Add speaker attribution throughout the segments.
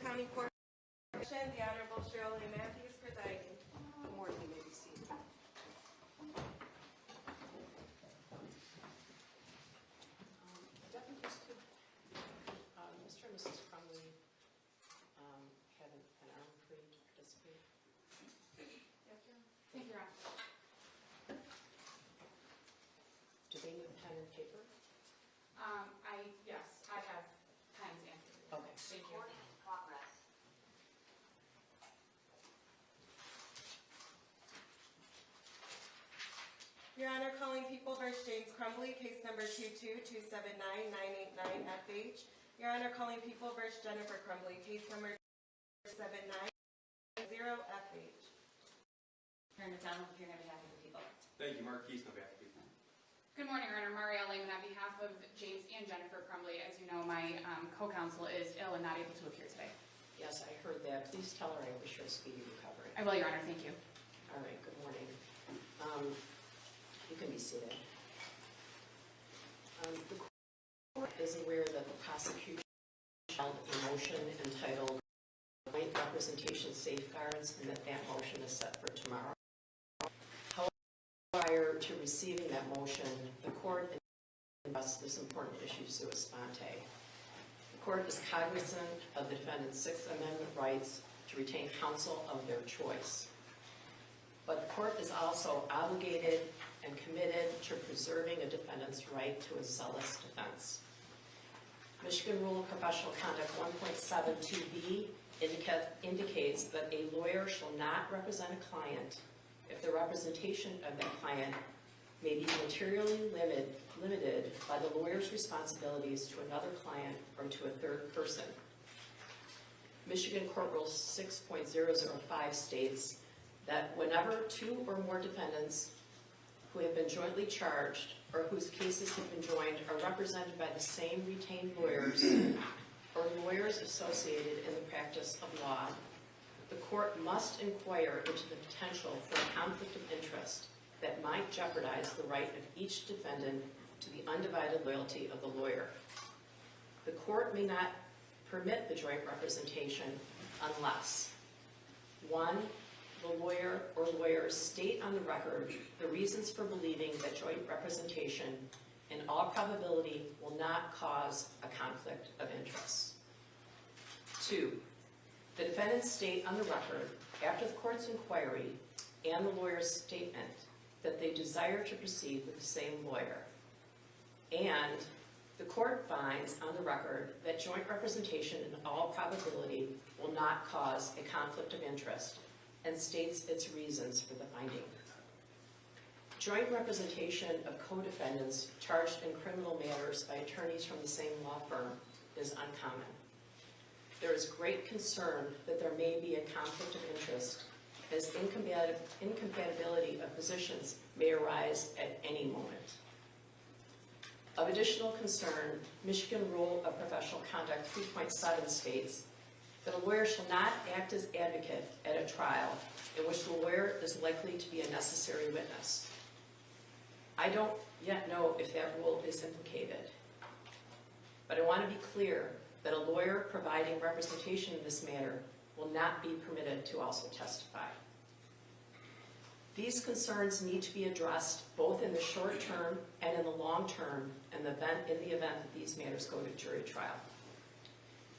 Speaker 1: County Court. The Honorable Cheryl A. Matthews presiding.
Speaker 2: Good morning, you may be seated. Deputies, could Mr. and Mrs. Crumbley have an arm free to participate?
Speaker 3: Yes, Your Honor. Thank you, Your Honor.
Speaker 2: Do they need pen and paper?
Speaker 3: Yes, I have pens and paper.
Speaker 2: Okay.
Speaker 3: Thank you.
Speaker 1: Your Honor, calling People v. James Crumbley, case number 222799989FH. Your Honor, calling People v. Jennifer Crumbley, case number 7990FH.
Speaker 4: Attorney McDonald, appearing on behalf of the people.
Speaker 5: Thank you, Mark Keith, on behalf of the people.
Speaker 3: Good morning, Your Honor. Marielle Lehman on behalf of James and Jennifer Crumbley. As you know, my co-counsel is ill and not able to appear today.
Speaker 2: Yes, I heard that. Please tell her I wish her a speedy recovery.
Speaker 3: I will, Your Honor. Thank you.
Speaker 2: All right, good morning. You can be seated. The court is aware that the prosecution filed a motion entitled Joint Representation Safeguards and that motion is set for tomorrow. However, prior to receiving that motion, the court addressed this important issue sua sponte. The court is cognizant of the defendant's Sixth Amendment rights to retain counsel of their choice. But the court is also obligated and committed to preserving a defendant's right to a zealous defense. Michigan Rule of Professional Conduct 1.72b indicates that a lawyer shall not represent a client if the representation of that client may be materially limited by the lawyer's responsibilities to another client or to a third person. Michigan Court Rule 6.005 states that whenever two or more defendants who have been jointly charged or whose cases have been joined are represented by the same retained lawyers or lawyers associated in the practice of law, the court must inquire into the potential for a conflict of interest that might jeopardize the right of each defendant to the undivided loyalty of the lawyer. The court may not permit the joint representation unless 1. The lawyer or lawyers state on the record the reasons for believing that joint representation in all probability will not cause a conflict of interest. 2. The defendants state on the record, after the court's inquiry and the lawyer's statement, that they desire to proceed with the same lawyer. And the court finds on the record that joint representation in all probability will not cause a conflict of interest and states its reasons for the finding. Joint representation of co-defendants charged in criminal matters by attorneys from the same law firm is uncommon. There is great concern that there may be a conflict of interest as incompatibility of positions may arise at any moment. Of additional concern, Michigan Rule of Professional Conduct 3.7 states that a lawyer shall not act as advocate at a trial in which the lawyer is likely to be a necessary witness. I don't yet know if that rule is implicated, but I want to be clear that a lawyer providing representation in this matter will not be permitted to also testify. These concerns need to be addressed both in the short term and in the long term in the event that these matters go to jury trial.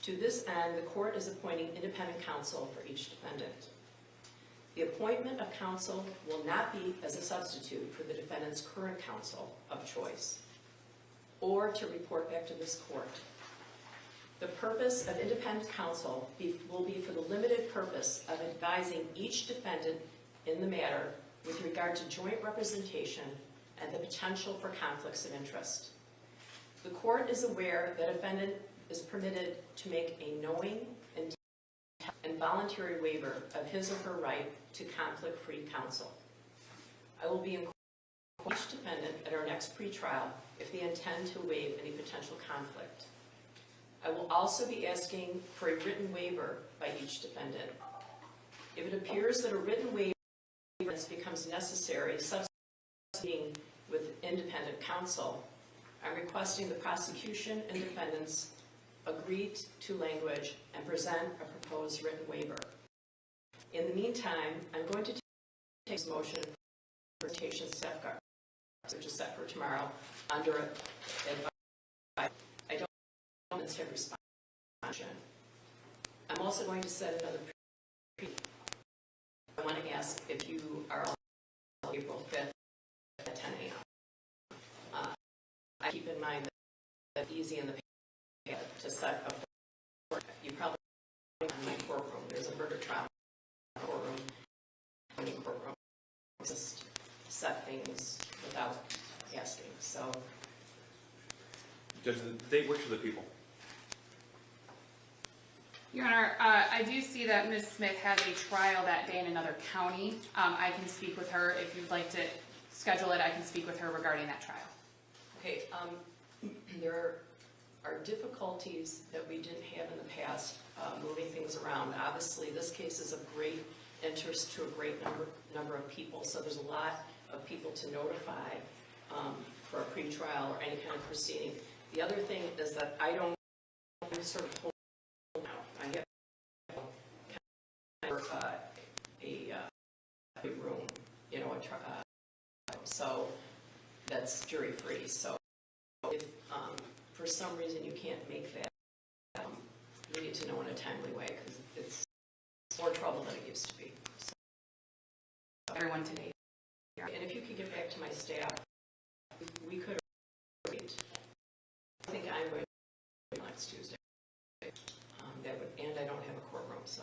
Speaker 2: To this end, the court is appointing independent counsel for each defendant. The appointment of counsel will not be as a substitute for the defendant's current counsel of choice or to report back to this court. The purpose of independent counsel will be for the limited purpose of advising each defendant in the matter with regard to joint representation and the potential for conflicts of interest. The court is aware that a defendant is permitted to make a knowing and voluntary waiver of his or her right to conflict-free counsel. I will be inquiring each defendant at our next pretrial if they intend to waive any potential conflict. I will also be asking for a written waiver by each defendant. If it appears that a written waiver becomes necessary, substituting with independent counsel, I'm requesting the prosecution and defendants agree to language and present a proposed written waiver. In the meantime, I'm going to take this motion for presentation safeguard, which is set for tomorrow, under advice. I don't have response. I'm also going to set another I want to ask if you are on April 5th at 10 a.m. I keep in mind that easy in the past to set up. You probably in my courtroom. There's a murder trial courtroom. Just set things without asking. So,
Speaker 5: Judge, the date works for the people.
Speaker 3: Your Honor, I do see that Ms. Smith has a trial that day in another county. I can speak with her. If you'd like to schedule it, I can speak with her regarding that trial.
Speaker 2: okay, there are difficulties that we didn't have in the past moving things around. Obviously, this case is of great interest to a great number of people, so there's a lot of people to notify for a pretrial or any kind of proceeding. The other thing is that I don't sort of hold now. I have a room, you know, so that's jury free. So if for some reason you can't make that, we need to know in a timely way because it's more trouble than it used to be. So,
Speaker 3: Everyone today.
Speaker 2: and if you could get back to my staff, we could wait. I think I'm going to next Tuesday. That would, and I don't have a courtroom, so.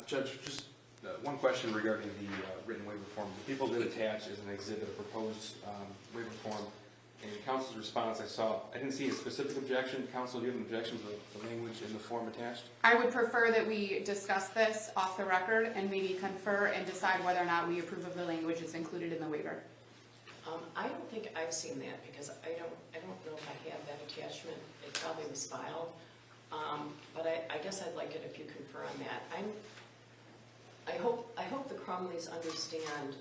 Speaker 5: Judge, just one question regarding the written waiver form. The people did attach as an exhibit a proposed waiver form. In counsel's response, I didn't see a specific objection. Counsel, do you have an objection to the language in the form attached?
Speaker 3: I would prefer that we discuss this off the record and maybe confer and decide whether or not we approve of the language that's included in the waiver.
Speaker 2: I don't think I've seen that because I don't know if I have that attachment. It probably was filed. But I guess I'd like it if you confer on that. I hope the Crumbleys understand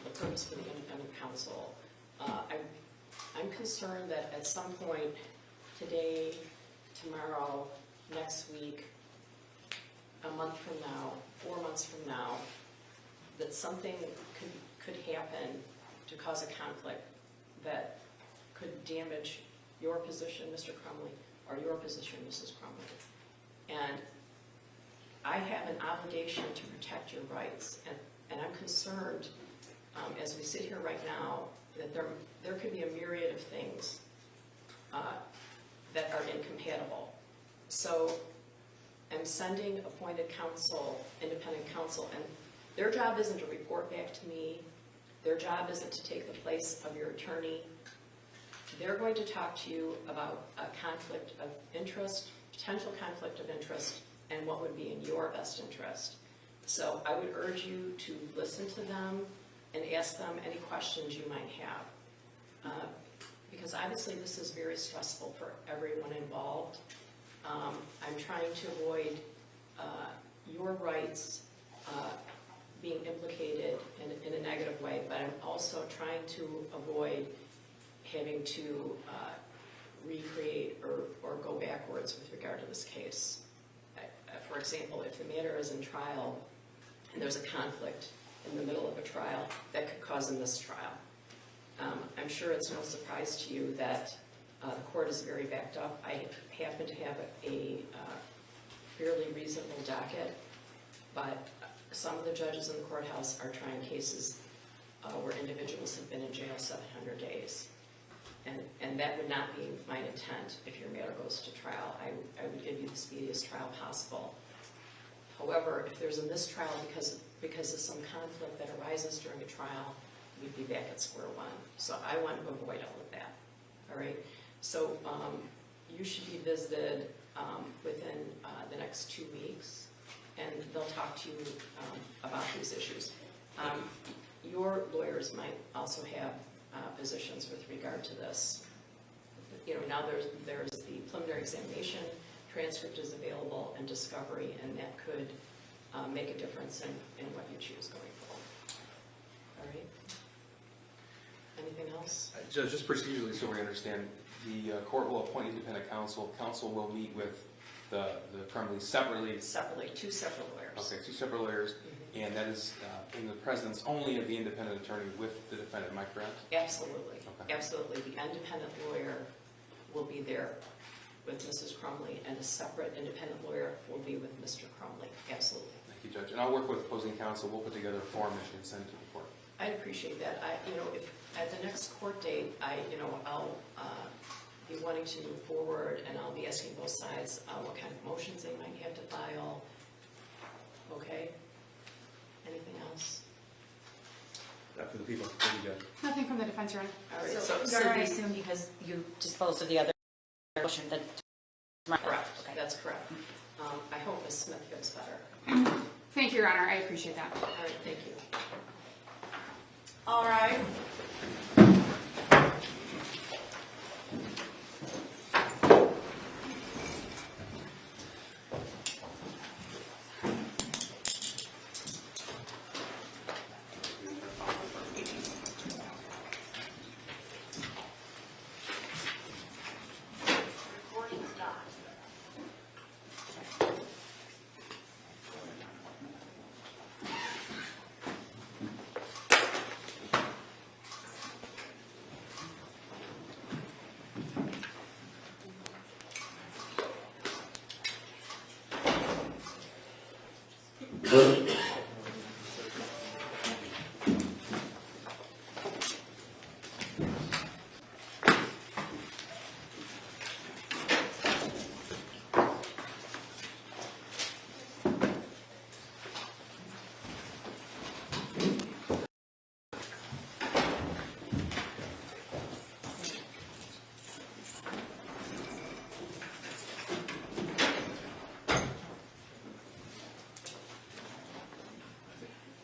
Speaker 2: the purpose for the independent counsel. I'm concerned that at some point today, tomorrow, next week, a month from now, 4 months from now, that something could happen to cause a conflict that could damage your position, Mr. Crumbley, or your position, Mrs. Crumbley. And I have an obligation to protect your rights, and I'm concerned, as we sit here right now, that there could be a myriad of things that are incompatible. So I'm sending appointed counsel, independent counsel, and their job isn't to report back to me. Their job isn't to take the place of your attorney. They're going to talk to you about a conflict of interest, potential conflict of interest, and what would be in your best interest. So I would urge you to listen to them and ask them any questions you might have. Because obviously this is very stressful for everyone involved. I'm trying to avoid your rights being implicated in a negative way, but I'm also trying to avoid having to recreate or go backwards with regard to this case. For example, if the matter is in trial and there's a conflict in the middle of a trial, that could cause a mistrial. I'm sure it's no surprise to you that the court is very backed up. I happen to have a fairly reasonable docket, but some of the judges in the courthouse are trying cases where individuals have been in jail 700 days. And that would not be my intent if your matter goes to trial. I would give you the speediest trial possible. However, if there's a mistrial because of some conflict that arises during a trial, we'd be back at square one. So I want to avoid all of that. All right? So you should be visited within the next 2 weeks, and they'll talk to you about these issues. Your lawyers might also have positions with regard to this. You know, now there's the preliminary examination, transcript is available, and discovery, and that could make a difference in what you choose going forward. All right? Anything else?
Speaker 5: Judge, just procedurally so we understand, the court will appoint independent counsel. Counsel will meet with the Crumbley separately.
Speaker 2: Separately, two separate lawyers.
Speaker 5: Okay, two separate lawyers, and that is in the presence only of the independent attorney with the defendant. Am I correct?
Speaker 2: Absolutely,
Speaker 5: Okay.
Speaker 2: absolutely. The independent lawyer will be there with Mrs. Crumbley, and a separate independent lawyer will be with Mr. Crumbley. Absolutely.
Speaker 5: Thank you, Judge. And I'll work with opposing counsel. We'll put together a form and send it to the court.
Speaker 2: I'd appreciate that. If at the next court date, I'll be wanting to move forward, and I'll be asking both sides what kind of motions they might have to file. Okay? Anything else?
Speaker 5: For the people. Thank you, Judge.
Speaker 3: Nothing from the defense, Your Honor.
Speaker 2: All right,
Speaker 4: So we assume because you disposed of the other motion that.
Speaker 2: correct.
Speaker 4: Okay.
Speaker 2: That's correct. I hope Ms. Smith feels better.
Speaker 3: Thank you, Your Honor, I appreciate that.
Speaker 2: All right, thank you.
Speaker 1: All rise.